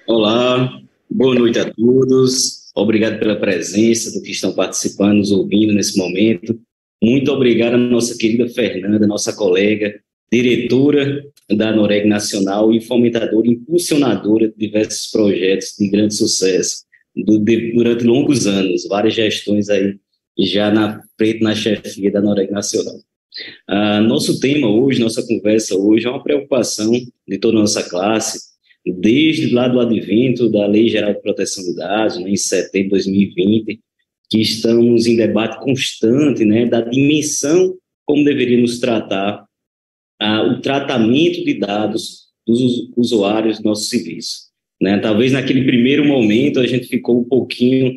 Olá, boa noite a todos. Obrigado pela presença, do que estão participando, nos ouvindo nesse momento. Muito obrigado à nossa querida Fernanda, nossa colega, diretora da Noreg Nacional e fomentadora, impulsionadora de diversos projetos de grande sucesso durante longos anos, várias gestões aí já na frente, na chefia da Noreg Nacional. Nosso tema hoje, nossa conversa hoje é uma preocupação de toda a nossa classe, desde lá do advento da Lei Geral de Proteção de Dados, né, em setembro de 2020, que estamos em debate constante, né, da dimensão como deveríamos tratar o tratamento de dados dos usuários do nosso serviço. Né? Talvez naquele primeiro momento a gente ficou um pouquinho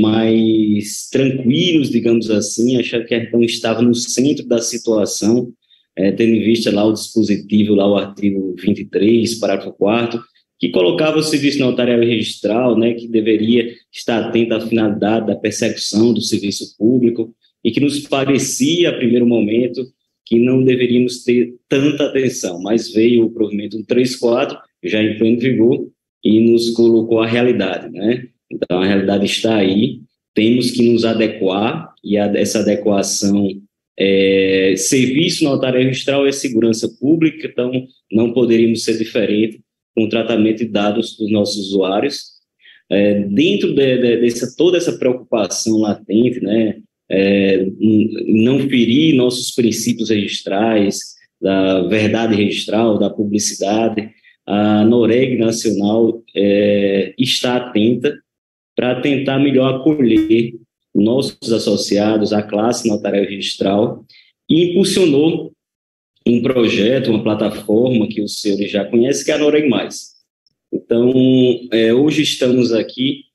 mais tranquilos, digamos assim, achando que a gente não estava no centro da situação, tendo em vista lá o dispositivo, lá o artigo 23, parágrafo 4º, que colocava o serviço notarial e registral, né, que deveria estar atento à finalidade da persecução do serviço público, e que nos parecia, a primeiro momento, que não deveríamos ter tanta atenção, mas veio o provimento 134, já em pleno vigor, e nos colocou a realidade, né? Então, a realidade está aí, temos que nos adequar, e essa adequação serviço notarial e registral é segurança pública, então não poderíamos ser diferente com o tratamento de dados dos nossos usuários. Dentro toda essa preocupação latente, né, não ferir nossos princípios registrais, da verdade registral, da publicidade, a Noreg Nacional está atenta para tentar melhor acolher nossos associados, a classe notarial e registral, e impulsionou um projeto, uma plataforma que os senhores já conhecem, que é a Noreg Mais. Então, hoje estamos aqui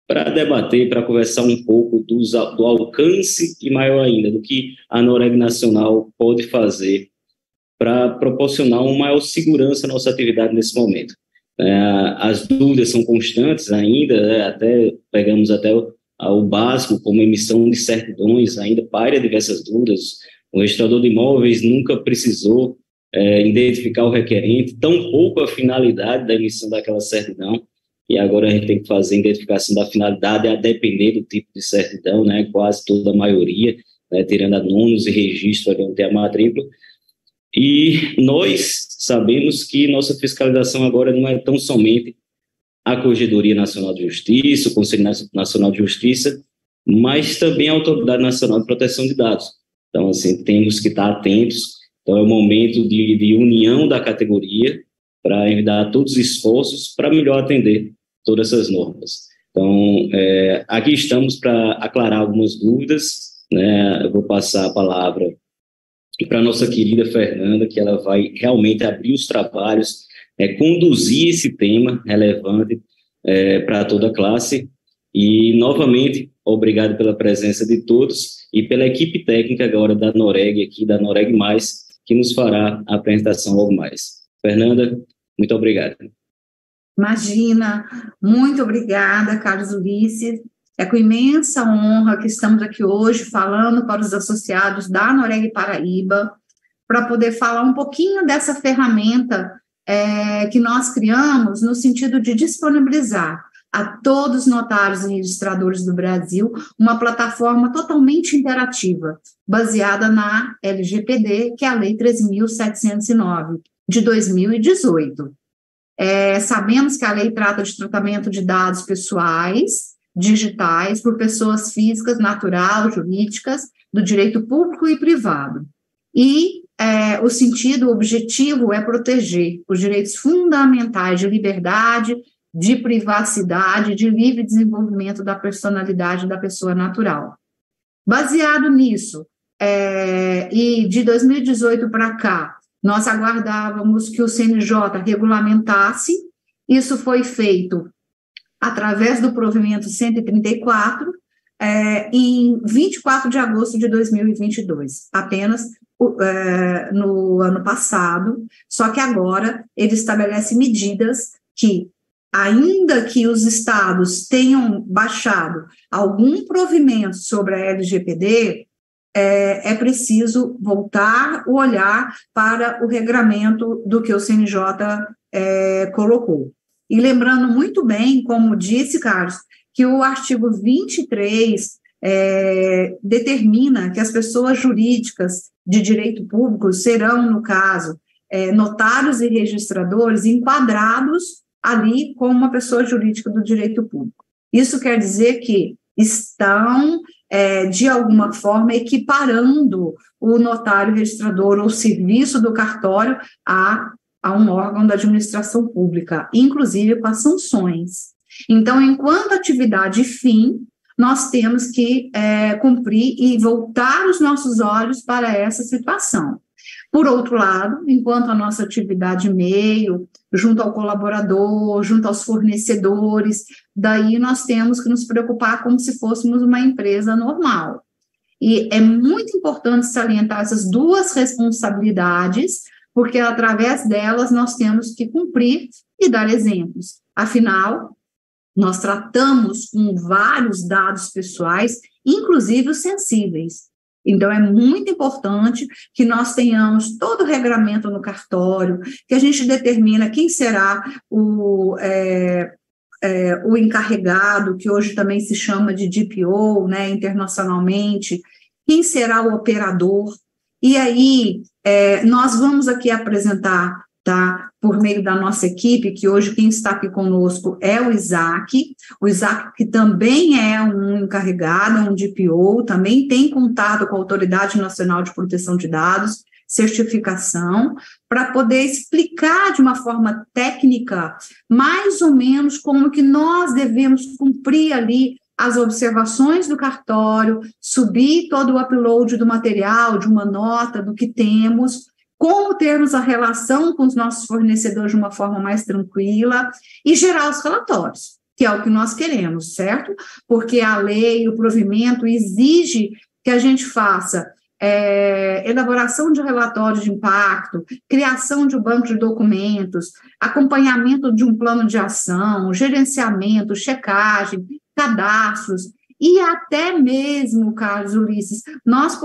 para debater, para conversar um pouco do alcance e maior ainda, do que a Noreg Nacional pode fazer para proporcionar uma maior segurança à nossa atividade nesse momento. As dúvidas são constantes ainda, até pegamos até o básico, como emissão de certidões, ainda paira diversas dúvidas. O registrador de imóveis nunca precisou identificar o requerente, tampouco a finalidade da emissão daquela certidão, e agora a gente tem que fazer a identificação da finalidade a depender do tipo de certidão, né, quase toda a maioria, né, tirando anônimos e registro ali onde tem a matrícula. E nós sabemos que nossa fiscalização agora não é tão somente a Corregedoria Nacional de Justiça, o Conselho Nacional de Justiça, mas também a Autoridade Nacional de Proteção de Dados. Então, assim, temos que estar atentos. Então, é o momento de união da categoria para envidar todos os esforços para melhor atender todas essas normas. Então, aqui estamos para aclarar algumas dúvidas, né? Eu vou passar a palavra para a nossa querida Fernanda, que ela vai realmente abrir os trabalhos, conduzir esse tema relevante para toda a classe. E, novamente, obrigado pela presença de todos e pela equipe técnica agora da Noreg, aqui da Noreg Mais, que nos fará a apresentação logo mais. Fernanda, muito obrigado. Imagina, muito obrigada, Carlos Ulisses. É com imensa honra que estamos aqui hoje falando para os associados da Noreg Paraíba, para poder falar um pouquinho dessa ferramenta que nós criamos no sentido de disponibilizar a todos os notários e registradores do Brasil uma plataforma totalmente interativa, baseada na LGPD, que é a Lei 13.709, de 2018. Sabemos que a lei trata de tratamento de dados pessoais, digitais, por pessoas físicas, naturais, jurídicas, do direito público e privado. E o sentido, o objetivo é proteger os direitos fundamentais de liberdade, de privacidade, de livre desenvolvimento da personalidade da pessoa natural. Baseado nisso, e de 2018 para cá, nós aguardávamos que o CNJ regulamentasse. Isso foi feito através do provimento 134, em 24 de agosto de 2022, apenas no ano passado, só que agora ele estabelece medidas que, ainda que os estados tenham baixado algum provimento sobre a LGPD, é preciso voltar o olhar para o regramento do que o CNJ colocou. E lembrando muito bem, como disse Carlos, que o artigo 23 determina que as pessoas jurídicas de direito público serão, no caso, notários e registradores enquadrados ali como uma pessoa jurídica do direito público. Isso quer dizer que estão, de alguma forma, equiparando o notário registrador ou serviço do cartório a um órgão da administração pública, inclusive com as sanções. Então, enquanto atividade fim, nós temos que cumprir e voltar os nossos olhos para essa situação. Por outro lado, enquanto a nossa atividade meio, junto ao colaborador, junto aos fornecedores, daí nós temos que nos preocupar como se fôssemos uma empresa normal. E é muito importante salientar essas duas responsabilidades, porque através delas nós temos que cumprir e dar exemplos. Afinal, nós tratamos com vários dados pessoais, inclusive os sensíveis. Então, é muito importante que nós tenhamos todo o regramento no cartório, que a gente determina quem será o encarregado, que hoje também se chama de DPO, né, internacionalmente, quem será o operador. E aí, nós vamos aqui apresentar, tá, por meio da nossa equipe, que hoje quem está aqui conosco é o Isaac que também é um encarregado, um DPO, também tem contato com a Autoridade Nacional de Proteção de Dados, certificação, para poder explicar de uma forma técnica, mais ou menos como que nós devemos cumprir ali as observações do cartório, subir todo o upload do material, de uma nota, do que temos, como termos a relação com os nossos fornecedores de uma forma mais tranquila e gerar os relatórios, que é o que nós queremos, certo? Porque a lei, o provimento exige que a gente faça elaboração de relatório de impacto, criação de um banco de documentos, acompanhamento de um plano de ação, gerenciamento, checagem, cadastros, e até mesmo, Carlos Ulisses, nós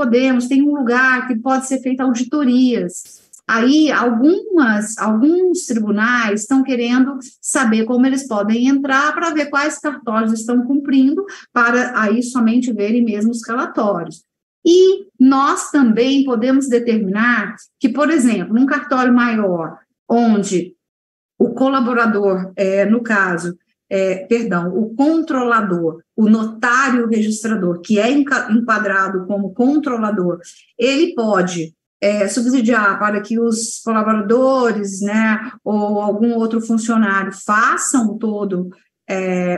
tem um lugar que pode ser feita auditorias. Aí, alguns tribunais estão querendo saber como eles podem entrar para ver quais cartórios estão cumprindo, para aí somente verem mesmo os relatórios. E nós também podemos determinar que, por exemplo, num cartório maior, onde o colaborador, no caso, o controlador, o notário registrador, que é enquadrado como controlador, ele pode subsidiar para que os colaboradores, né, ou algum outro funcionário façam todo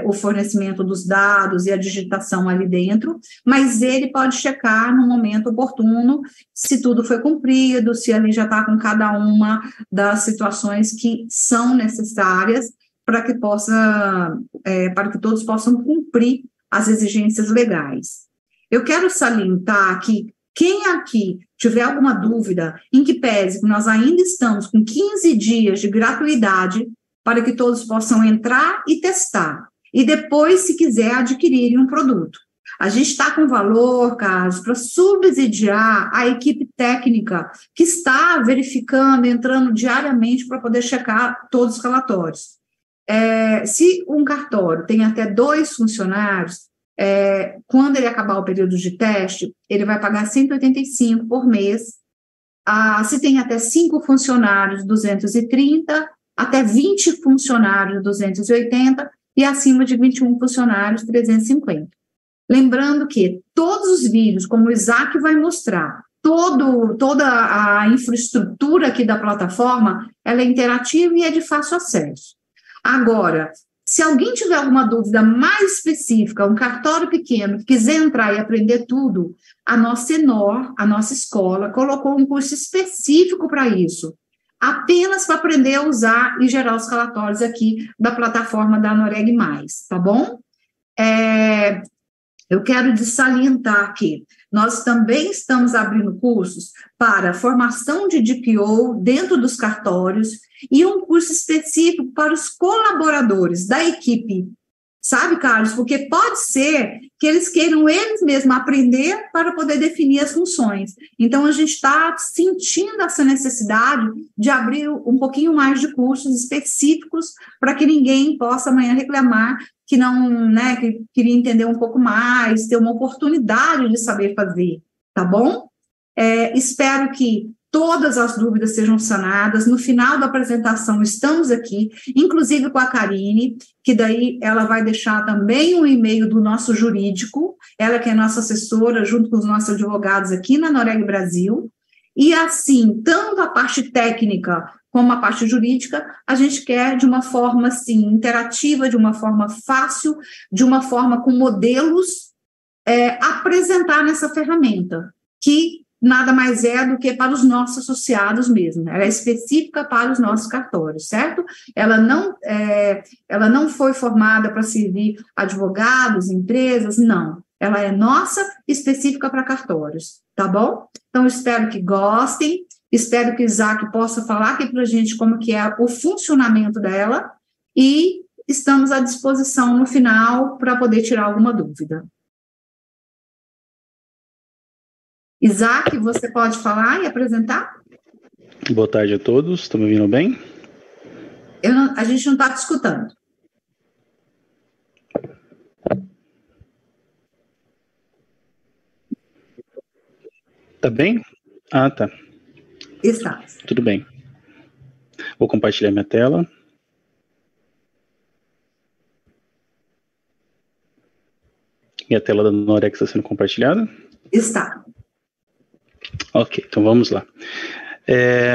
o fornecimento dos dados e a digitação ali dentro, mas ele pode checar no momento oportuno se tudo foi cumprido, se ali já está com cada uma das situações que são necessárias para que todos possam cumprir as exigências legais. Eu quero salientar que quem aqui tiver alguma dúvida, em que pese que nós ainda estamos com 15 dias de gratuidade para que todos possam entrar e testar, e depois, se quiser, adquirirem um produto. A gente está com valor, Carlos, para subsidiar a equipe técnica que está verificando, entrando diariamente para poder checar todos os relatórios. Se um cartório tem até 2 funcionários, quando ele acabar o período de teste, ele vai pagar 185 por mês. Se tem até 5 funcionários, 230, até 20 funcionários, 280, e acima de 21 funcionários, 350. Lembrando que todos os vídeos, como o Isaac vai mostrar, toda a infraestrutura aqui da plataforma, ela é interativa e é de fácil acesso. Agora, se alguém tiver alguma dúvida mais específica, um cartório pequeno, que quiser entrar e aprender tudo, a nossa Enor, a nossa escola, colocou um curso específico para isso, apenas para aprender a usar e gerar os relatórios aqui da plataforma da Noreg+, tá bom? Eu quero salientar que nós também estamos abrindo cursos para formação de DPO dentro dos cartórios e um curso específico para os colaboradores da equipe Sabe, Carlos? Porque pode ser que eles queiram eles mesmos aprender para poder definir as funções. Então, a gente está sentindo essa necessidade de abrir um pouquinho mais de cursos específicos para que ninguém possa amanhã reclamar que não, né, que queria entender um pouco mais, ter uma oportunidade de saber fazer, tá bom? Espero que todas as dúvidas sejam sanadas. No final da apresentação, estamos aqui, inclusive com a Karine, que daí ela vai deixar também um e-mail do nosso jurídico, ela que é nossa assessora, junto com os nossos advogados aqui na Noreg Brasil. E assim, tanto a parte técnica como a parte jurídica, a gente quer de uma forma, assim, interativa, de uma forma fácil, de uma forma com modelos, apresentar nessa ferramenta, que nada mais é do que para os nossos associados mesmo. Ela é específica para os nossos cartórios, certo? Ela não foi formada para servir advogados, empresas, não. Ela é nossa, específica para cartórios, tá bom? Então, espero que gostem, espero que o Isaac possa falar aqui para a gente como que é o funcionamento dela e estamos à disposição no final para poder tirar alguma dúvida. Isaac, você pode falar e apresentar? Boa tarde a todos, estão me ouvindo bem? A gente não está te escutando. Tá bem? Ah, tá. Está. Tudo bem. Vou compartilhar minha tela. Minha tela da Noreg está sendo compartilhada? Está. Ok, então vamos lá.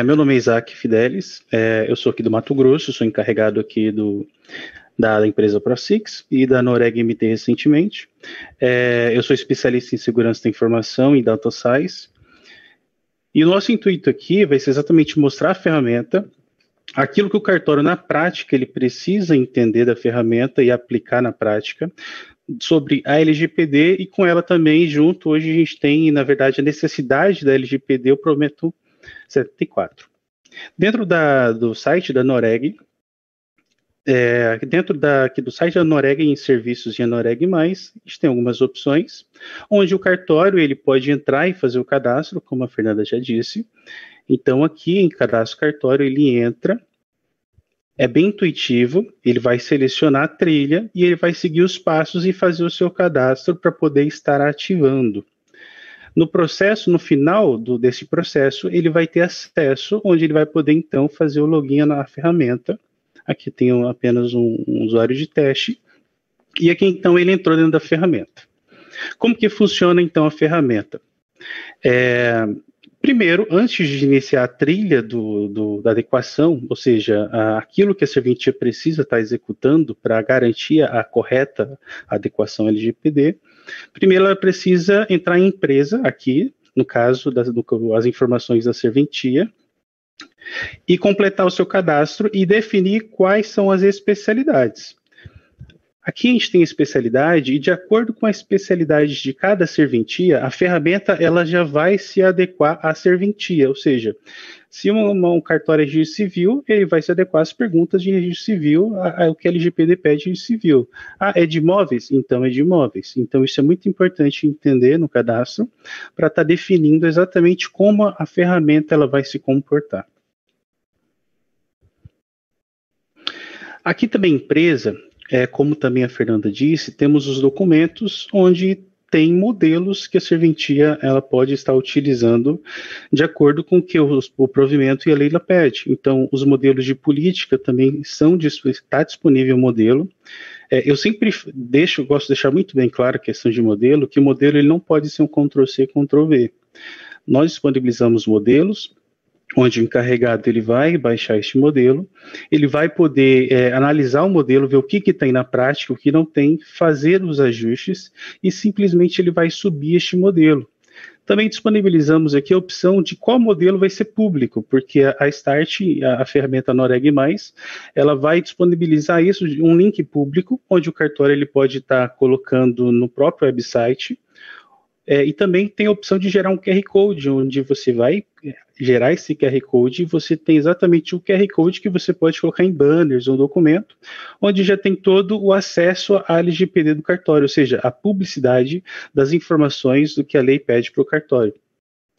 Meu nome é Isaac Fidelis, eu sou aqui do Mato Grosso, sou encarregado aqui da empresa ProSix e da Noreg MT recentemente. Eu sou especialista em segurança da informação e data science. E o nosso intuito aqui vai ser exatamente mostrar a ferramenta, aquilo que o cartório na prática ele precisa entender da ferramenta e aplicar na prática, sobre a LGPD e com ela também junto, hoje a gente tem, na verdade, a necessidade da LGPD, eu prometo 74. Dentro do site da Noreg, aqui do site da Noreg em serviços de Noreg+, a gente tem algumas opções, onde o cartório ele pode entrar e fazer o cadastro, como a Fernanda já disse. Então aqui em cadastro cartório ele entra, é bem intuitivo, ele vai selecionar a trilha e ele vai seguir os passos e fazer o seu cadastro para poder estar ativando. No processo, no final desse processo, ele vai ter acesso, onde ele vai poder então fazer o login na ferramenta. Aqui tem apenas um usuário de teste, e aqui então ele entrou dentro da ferramenta. Como que funciona então a ferramenta? Primeiro, antes de iniciar a trilha da adequação, ou seja, aquilo que a serventia precisa estar executando para garantir a correta adequação LGPD, primeiro ela precisa entrar em empresa, aqui, no caso, as informações da serventia, e completar o seu cadastro e definir quais são as especialidades. Aqui a gente tem especialidade e de acordo com a especialidade de cada serventia, a ferramenta ela já vai se adequar à serventia, ou seja, se um cartório é registro civil, ele vai se adequar às perguntas de registro civil, ao que a LGPD pede de registro civil. É de imóveis? Então é de imóveis. Então isso é muito importante entender no cadastro, para estar definindo exatamente como a ferramenta ela vai se comportar. Aqui também empresa, como também a Fernanda disse, temos os documentos onde tem modelos que a serventia ela pode estar utilizando de acordo com o que o provimento e a lei ela pede. Então, os modelos de política também está disponível o modelo. Eu sempre gosto de deixar muito bem claro a questão de modelo, que o modelo ele não pode ser um Ctrl+C, Ctrl+V. Nós disponibilizamos modelos, onde o encarregado ele vai baixar este modelo, ele vai poder analisar o modelo, ver o que tem na prática, o que não tem, fazer os ajustes e simplesmente ele vai subir este modelo. Também disponibilizamos aqui a opção de qual modelo vai ser público, porque a Start, a ferramenta Noreg+, ela vai disponibilizar isso, um link público, onde o cartório ele pode estar colocando no próprio website, E também tem a opção de gerar um QR Code, onde você vai gerar esse QR Code e você tem exatamente o QR Code que você pode colocar em banners ou documento, onde já tem todo o acesso à LGPD do cartório, ou seja, a publicidade das informações do que a lei pede para o cartório.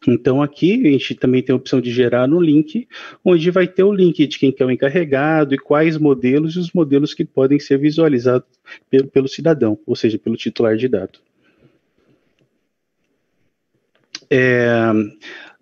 Então aqui a gente também tem a opção de gerar no link, onde vai ter o link de quem que é o encarregado e quais modelos e os modelos que podem ser visualizados pelo cidadão, ou seja, pelo titular de dado.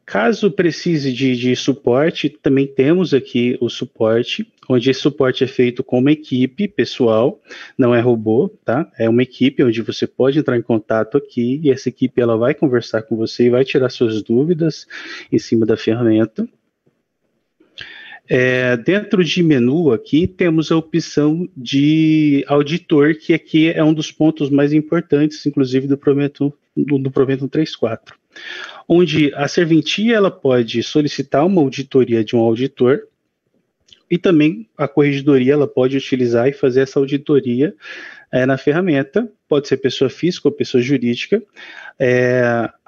Caso precise de suporte, também temos aqui o suporte, onde esse suporte é feito com uma equipe pessoal, não é robô, tá? É uma equipe onde você pode entrar em contato aqui e essa equipe ela vai conversar com você e vai tirar suas dúvidas em cima da ferramenta. Dentro de menu aqui temos a opção de auditor, que aqui é um dos pontos mais importantes, inclusive do Proventum 134. Onde a serventia ela pode solicitar uma auditoria de um auditor e também a corregedoria ela pode utilizar e fazer essa auditoria na ferramenta, pode ser pessoa física ou pessoa jurídica.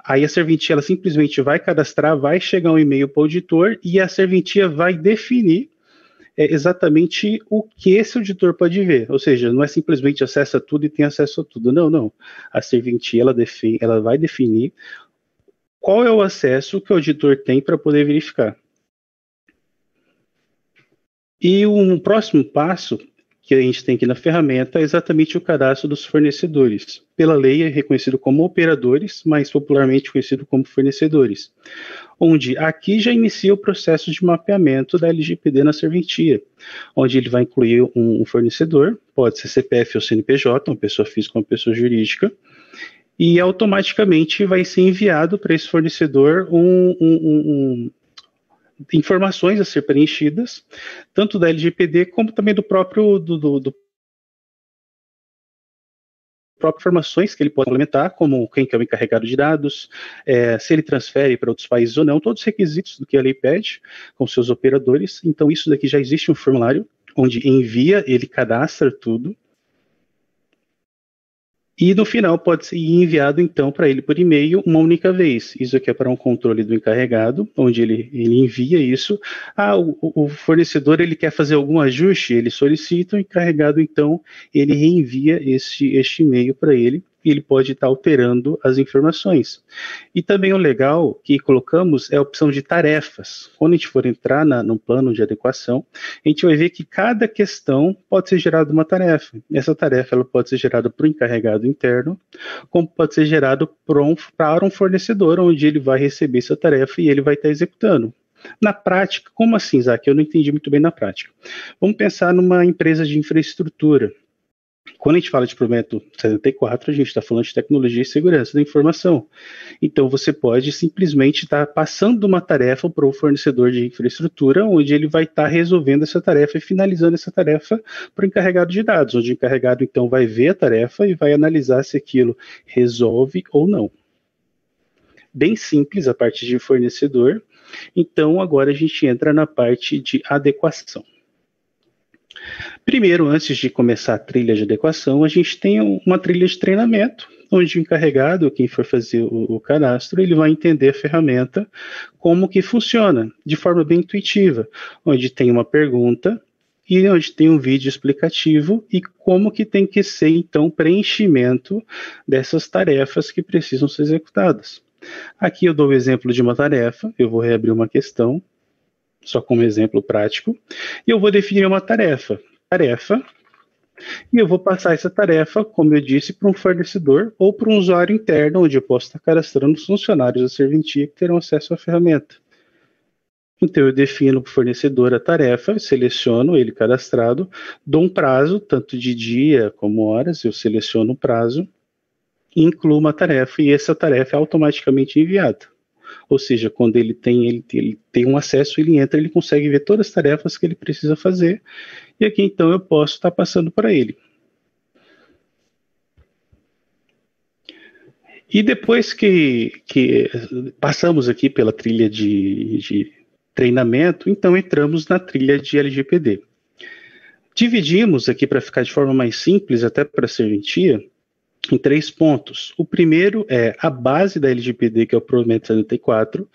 Aí a serventia ela simplesmente vai cadastrar, vai chegar um e-mail para o auditor e a serventia vai definir exatamente o que esse auditor pode ver, ou seja, não é simplesmente acessa tudo e tem acesso a tudo, não. A serventia ela vai definir qual é o acesso que o auditor tem para poder verificar. E um próximo passo que a gente tem aqui na ferramenta é exatamente o cadastro dos fornecedores. Pela lei é reconhecido como operadores, mas popularmente conhecido como fornecedores, onde aqui já inicia o processo de mapeamento da LGPD na serventia, onde ele vai incluir um fornecedor, pode ser CPF ou CNPJ, uma pessoa física ou uma pessoa jurídica, e automaticamente vai ser enviado para esse fornecedor informações a ser preenchidas, tanto da LGPD como também do próprio próprias informações que ele pode complementar, como quem que é o encarregado de dados, se ele transfere para outros países ou não, todos os requisitos do que a lei pede com seus operadores. Então isso daqui já existe um formulário onde envia, ele cadastra tudo, e no final pode ser enviado então para ele por e-mail uma única vez. Isso aqui é para um controle do encarregado, onde ele envia isso. O fornecedor ele quer fazer algum ajuste, ele solicita, o encarregado então ele reenvia este e-mail para ele e ele pode estar alterando as informações. E também o legal que colocamos é a opção de tarefas. Quando a gente for entrar no plano de adequação, a gente vai ver que cada questão pode ser gerada uma tarefa. Essa tarefa ela pode ser gerada para o encarregado interno, como pode ser gerado para um fornecedor, onde ele vai receber essa tarefa e ele vai estar executando. Na prática, como assim, Isaac? Eu não entendi muito bem na prática. Vamos pensar numa empresa de infraestrutura. Quando a gente fala de Proventum 74, a gente está falando de tecnologia e segurança da informação. Então, você pode simplesmente estar passando uma tarefa para o fornecedor de infraestrutura, onde ele vai estar resolvendo essa tarefa e finalizando essa tarefa para o encarregado de dados, onde o encarregado, então, vai ver a tarefa e vai analisar se aquilo resolve ou não. Bem simples a parte de fornecedor. Então, agora a gente entra na parte de adequação. Primeiro, antes de começar a trilha de adequação, a gente tem uma trilha de treinamento, onde o encarregado, quem for fazer o cadastro, ele vai entender a ferramenta, como que funciona, de forma bem intuitiva, onde tem uma pergunta e onde tem um vídeo explicativo e como que tem que ser, então, o preenchimento dessas tarefas que precisam ser executadas. Aqui eu dou o exemplo de uma tarefa, eu vou reabrir uma questão, só como exemplo prático, e eu vou definir uma tarefa, e eu vou passar essa tarefa, como eu disse, para um fornecedor ou para um usuário interno, onde eu posso estar cadastrando os funcionários da serventia que terão acesso à ferramenta. Então eu defino para o fornecedor a tarefa, seleciono ele cadastrado, dou um prazo, tanto de dia como horas, eu seleciono o prazo, incluo uma tarefa e essa tarefa é automaticamente enviada. Ou seja, quando ele tem um acesso, ele entra, ele consegue ver todas as tarefas que ele precisa fazer, e aqui então eu posso estar passando para ele. E depois que passamos aqui pela trilha de treinamento, então entramos na trilha de LGPD. Dividimos aqui para ficar de forma mais simples, até para a serventia, em 3 pontos. O primeiro é a base da LGPD, que é o provimento 74.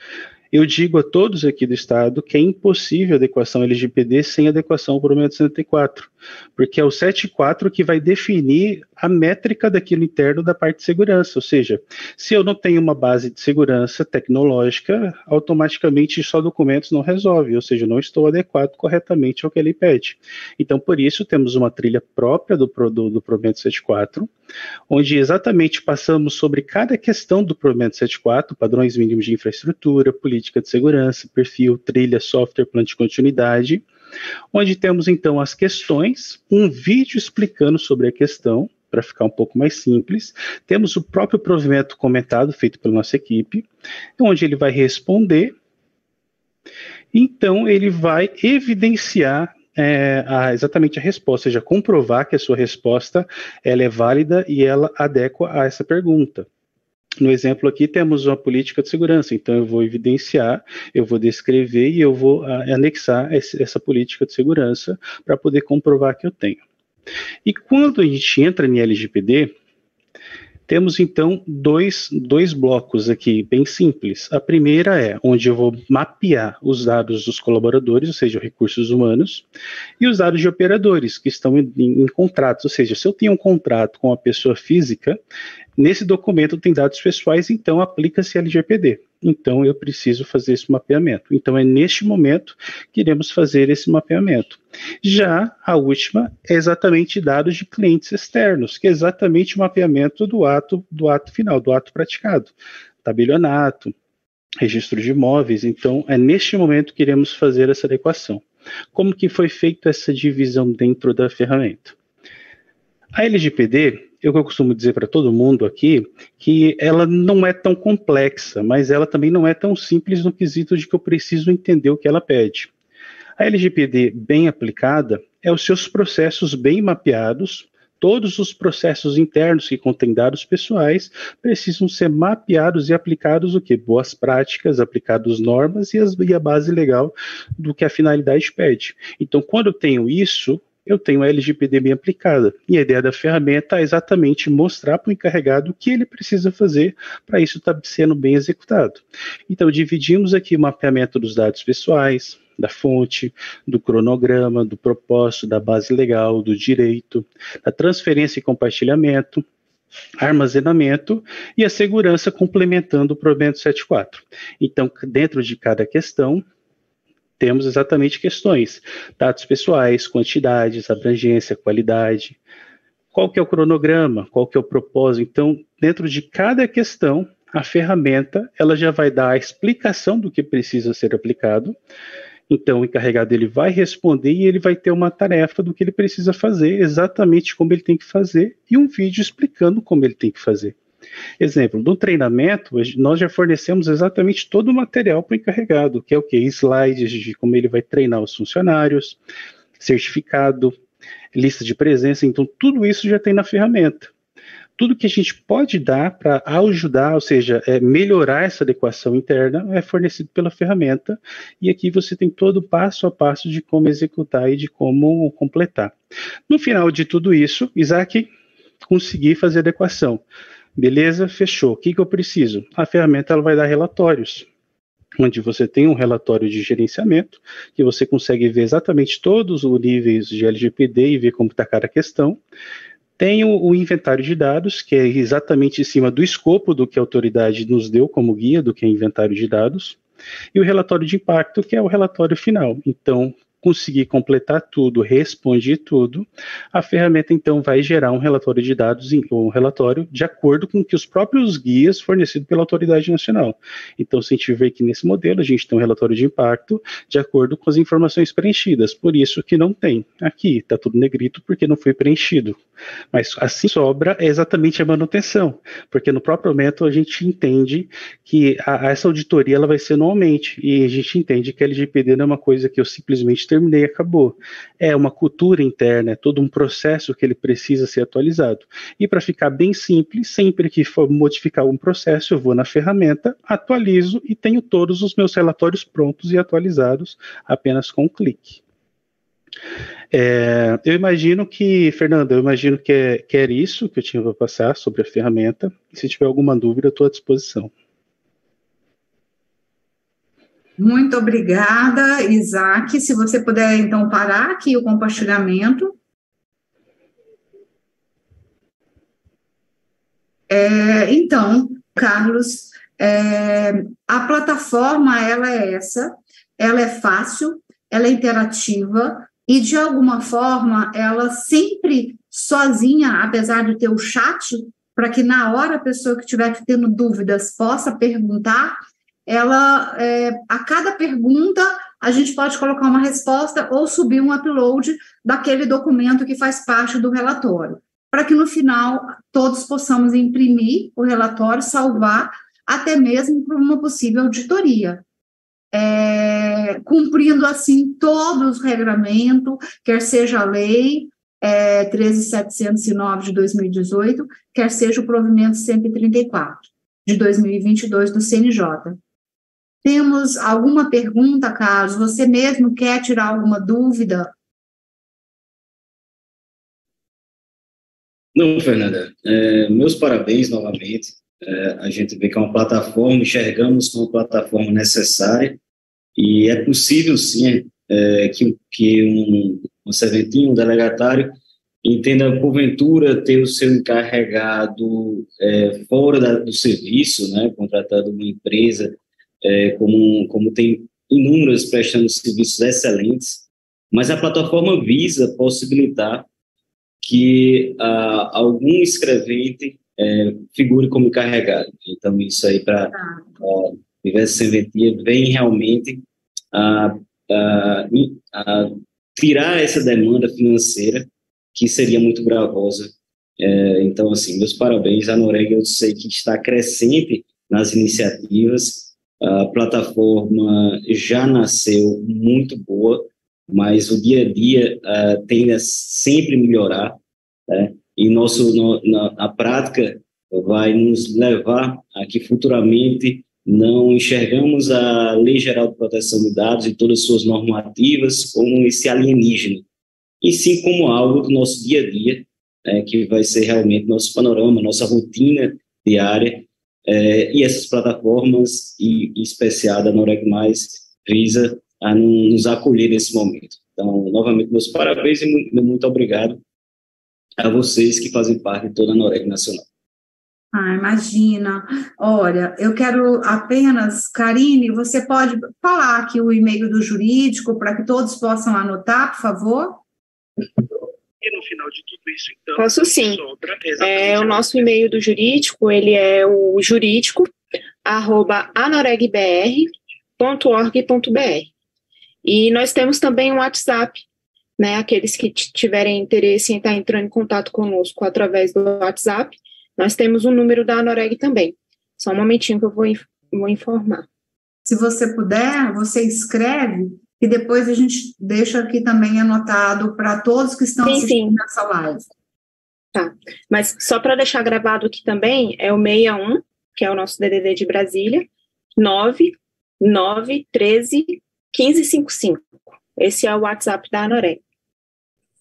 Eu digo a todos aqui do Estado que é impossível adequação LGPD sem adequação ao provimento 74, porque é o 74 que vai definir a métrica daquilo interno da parte de segurança, ou seja, se eu não tenho uma base de segurança tecnológica, automaticamente só documentos não resolve, ou seja, eu não estou adequado corretamente ao que ele pede. Então, por isso, temos uma trilha própria do provimento 74, onde exatamente passamos sobre cada questão do provimento 74, padrões mínimos de infraestrutura, política de segurança, perfil, trilha, software, plano de continuidade, onde temos então as questões, um vídeo explicando sobre a questão, para ficar um pouco mais simples. Temos o próprio provimento comentado, feito pela nossa equipe, onde ele vai responder, então ele vai evidenciar exatamente a resposta, ou seja, comprovar que a sua resposta ela é válida e ela adequa a essa pergunta. No exemplo aqui temos uma política de segurança, então eu vou evidenciar, eu vou descrever e eu vou anexar essa política de segurança para poder comprovar que eu tenho. E quando a gente entra em LGPD, temos então dois blocos aqui bem simples. A primeira é onde eu vou mapear os dados dos colaboradores, ou seja, recursos humanos, e os dados de operadores que estão em contratos, ou seja, se eu tenho um contrato com uma pessoa física, nesse documento tem dados pessoais, então aplica-se LGPD. Então eu preciso fazer esse mapeamento. Então é neste momento que iremos fazer esse mapeamento. Já a última é exatamente dados de clientes externos, que é exatamente o mapeamento do ato final, do ato praticado. Tabelionato, registro de imóveis. Então é neste momento que iremos fazer essa adequação. Como que foi feita essa divisão dentro da ferramenta? A LGPD, eu costumo dizer para todo mundo aqui, que ela não é tão complexa, mas ela também não é tão simples no quesito de que eu preciso entender o que ela pede. A LGPD bem aplicada é os seus processos bem mapeados, todos os processos internos que contêm dados pessoais precisam ser mapeados e aplicados o quê? Boas práticas, aplicados normas e a base legal do que a finalidade pede. Então, quando eu tenho isso, eu tenho a LGPD bem aplicada. E a ideia da ferramenta é exatamente mostrar para o encarregado o que ele precisa fazer para isso estar sendo bem executado. Então, dividimos aqui o mapeamento dos dados pessoais, da fonte, do cronograma, do propósito, da base legal, do direito, da transferência e compartilhamento, armazenamento e a segurança complementando o provimento 74. Então, dentro de cada questão, temos exatamente questões, dados pessoais, quantidades, abrangência, qualidade, qual que é o cronograma, qual que é o propósito. Então, dentro de cada questão, a ferramenta ela já vai dar a explicação do que precisa ser aplicado. Então, o encarregado ele vai responder e ele vai ter uma tarefa do que ele precisa fazer, exatamente como ele tem que fazer, e um vídeo explicando como ele tem que fazer. Exemplo, no treinamento, nós já fornecemos exatamente todo o material para o encarregado, que é o quê? Slides de como ele vai treinar os funcionários, certificado, lista de presença, então tudo isso já tem na ferramenta. Tudo que a gente pode dar para ajudar, ou seja, melhorar essa adequação interna, é fornecido pela ferramenta, e aqui você tem todo o passo a passo de como executar e de como completar. No final de tudo isso, Isaac, consegui fazer a adequação. Beleza, fechou. O que eu preciso? A ferramenta ela vai dar relatórios, onde você tem um relatório de gerenciamento, que você consegue ver exatamente todos os níveis de LGPD e ver como está cada questão. Tem o inventário de dados, que é exatamente em cima do escopo do que a autoridade nos deu como guia do que é inventário de dados. E o relatório de impacto, que é o relatório final. Então, conseguir completar tudo, responder tudo, a ferramenta então vai gerar um relatório de dados, um relatório de acordo com que os próprios guias fornecidos pela autoridade nacional. Então, se a gente vê que nesse modelo a gente tem um relatório de impacto de acordo com as informações preenchidas, por isso que não tem. Aqui está tudo negrito porque não foi preenchido. Mas assim sobra é exatamente a manutenção, porque no próprio método a gente entende que essa auditoria ela vai ser anualmente, e a gente entende que a LGPD não é uma coisa que eu simplesmente terminei e acabou. É uma cultura interna, é todo um processo que ele precisa ser atualizado. E para ficar bem simples, sempre que for modificar um processo, eu vou na ferramenta, atualizo e tenho todos os meus relatórios prontos e atualizados apenas com um clique. Eu imagino que, Fernanda, que era isso que eu tinha para passar sobre a ferramenta. E se tiver alguma dúvida, eu estou à disposição. Muito obrigada, Isaac. Se você puder, então, parar aqui o compartilhamento. Então, Carlos, a plataforma, ela é essa, ela é fácil, ela é interativa, e, de alguma forma, ela sempre sozinha, apesar de ter o chat, para que na hora a pessoa que estiver tendo dúvidas possa perguntar, ela, a cada pergunta, a gente pode colocar uma resposta ou subir um upload daquele documento que faz parte do relatório, para que no final todos possamos imprimir o relatório, salvar, até mesmo para uma possível auditoria. Cumprindo, assim, todos os regramentos, quer seja a lei 13.709 de 2018, quer seja o provimento 134 de 2022 do CNJ. Temos alguma pergunta, Carlos? Você mesmo quer tirar alguma dúvida? Não, Fernanda, meus parabéns novamente. A gente vê que é uma plataforma, enxergamos como uma plataforma necessária, e é possível, sim, que um serventinho, um delegatário, entenda, porventura, ter o seu encarregado fora do serviço, né, contratando uma empresa, como tem inúmeras prestando serviços excelentes, mas a plataforma visa possibilitar que algum escrevente figure como encarregado. Então, isso aí, para diversas serventias, vem realmente a tirar essa demanda financeira, que seria muito gravosa. Então, assim, meus parabéns. A Noreg, eu sei que está crescente nas iniciativas, a plataforma já nasceu muito boa, mas o dia a dia tende a sempre melhorar, né? E a prática vai nos levar a que futuramente não enxergamos a Lei Geral de Proteção de Dados e todas as suas normativas como esse alienígena, e sim como algo do nosso dia a dia, que vai ser realmente nosso panorama, nossa rotina diária, e essas plataformas, e em especial da Noreg+, visa a nos acolher nesse momento. Então, novamente, meus parabéns e muito obrigado a vocês que fazem parte de toda a Noreg Nacional. Imagina. Olha, eu quero apenas, Karine, você pode falar aqui o e-mail do jurídico para que todos possam anotar, por favor? E no final de tudo isso, então... Posso sim. O nosso e-mail do jurídico, ele é o jurídico@anoregbr.org.br. E nós temos também um WhatsApp, né? Aqueles que tiverem interesse em estar entrando em contato conosco através do WhatsApp, nós temos o número da Anoreg também. Só um momentinho que eu vou informar. Se você puder, você escreve e depois a gente deixa aqui também anotado para todos que estão assistindo essa live. Tá, mas só para deixar gravado aqui também, é o 61, que é o nosso DDD de Brasília, 9913-1555. Esse é o WhatsApp da Anoreg.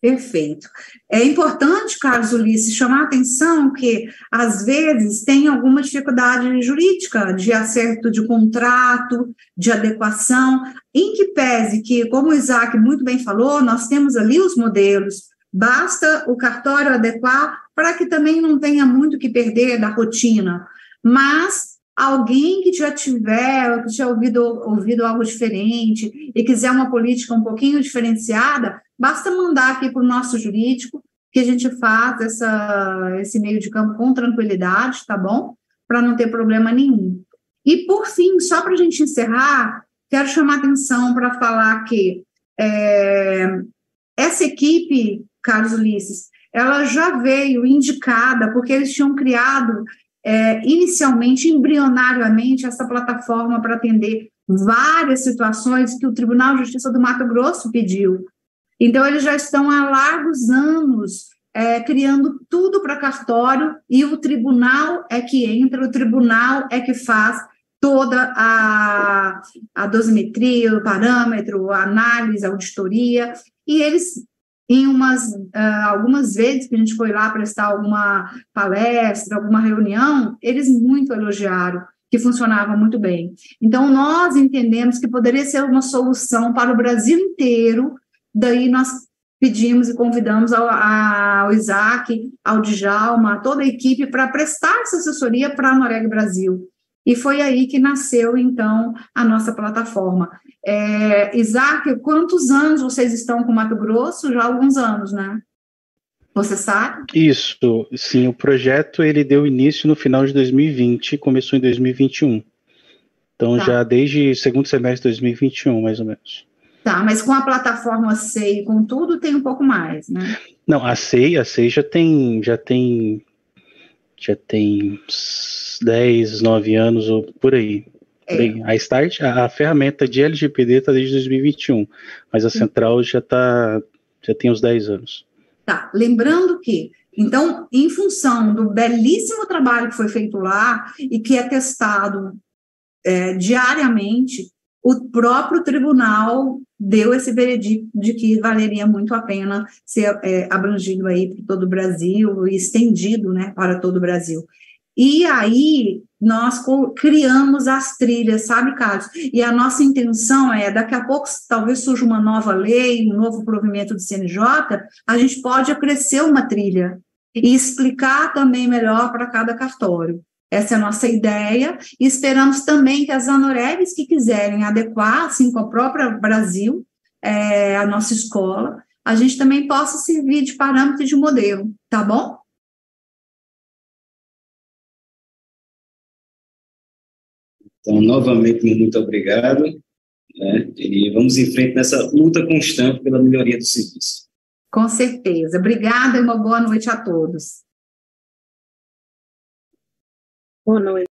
Perfeito. É importante, Carlos Ulisses, chamar a atenção que, às vezes, tem alguma dificuldade jurídica de acerto de contrato, de adequação, em que pese que, como o Isaac muito bem falou, nós temos ali os modelos, basta o cartório adequar para que também não tenha muito que perder da rotina, mas alguém que já tiver, que já ouvido algo diferente e quiser uma política um pouquinho diferenciada, basta mandar aqui para o nosso jurídico, que a gente faz esse meio de campo com tranquilidade, tá bom? Para não ter problema nenhum. E, por fim, só para a gente encerrar, quero chamar atenção para falar que essa equipe, Carlos Ulisses, ela já veio indicada, porque eles tinham criado inicialmente, embrionariamente, essa plataforma para atender várias situações que o Tribunal de Justiça do Mato Grosso pediu. Então, eles já estão há largos anos criando tudo para cartório, e o tribunal é que entra, o tribunal é que faz toda a dosimetria, o parâmetro, a análise, a auditoria, e eles, algumas vezes que a gente foi lá prestar alguma palestra, alguma reunião, eles muito elogiaram que funcionava muito bem. Então, nós entendemos que poderia ser uma solução para o Brasil inteiro, daí nós pedimos e convidamos ao Isaac, ao Djalma, a toda a equipe para prestar essa assessoria para a Noreg Brasil. E foi aí que nasceu, então, a nossa plataforma. Isaac, quantos anos vocês estão com Mato Grosso? Já há alguns anos, né? Você sabe? Isso, sim, o projeto ele deu início no final de 2020 e começou em 2021. Então, já desde o segundo semestre de 2021, mais ou menos. Tá, mas com a plataforma SEI, com tudo, tem um pouco mais, né? Não, a SEI já tem 10, 9 anos ou por aí. A Start, a ferramenta de LGPD está desde 2021, mas a Central já tem uns 10 anos. Tá, lembrando que, então, em função do belíssimo trabalho que foi feito lá e que é testado diariamente, o próprio tribunal deu esse veredicto de que valeria muito a pena ser abrangido aí por todo o Brasil e estendido, né, para todo o Brasil. E aí, nós criamos as trilhas, sabe, Carlos? E a nossa intenção daqui a pouco, talvez surja uma nova lei, um novo provimento do CNJ, a gente pode acrescer uma trilha e explicar também melhor para cada cartório. Essa é a nossa ideia, e esperamos também que as ANOREGs que quiserem adequar, assim, com a própria Brasil, a nossa escola, a gente também possa servir de parâmetro de modelo, tá bom? Então, novamente, muito obrigado, né? E vamos em frente nessa luta constante pela melhoria do serviço. Com certeza. Obrigada e uma boa noite a todos. Boa noite.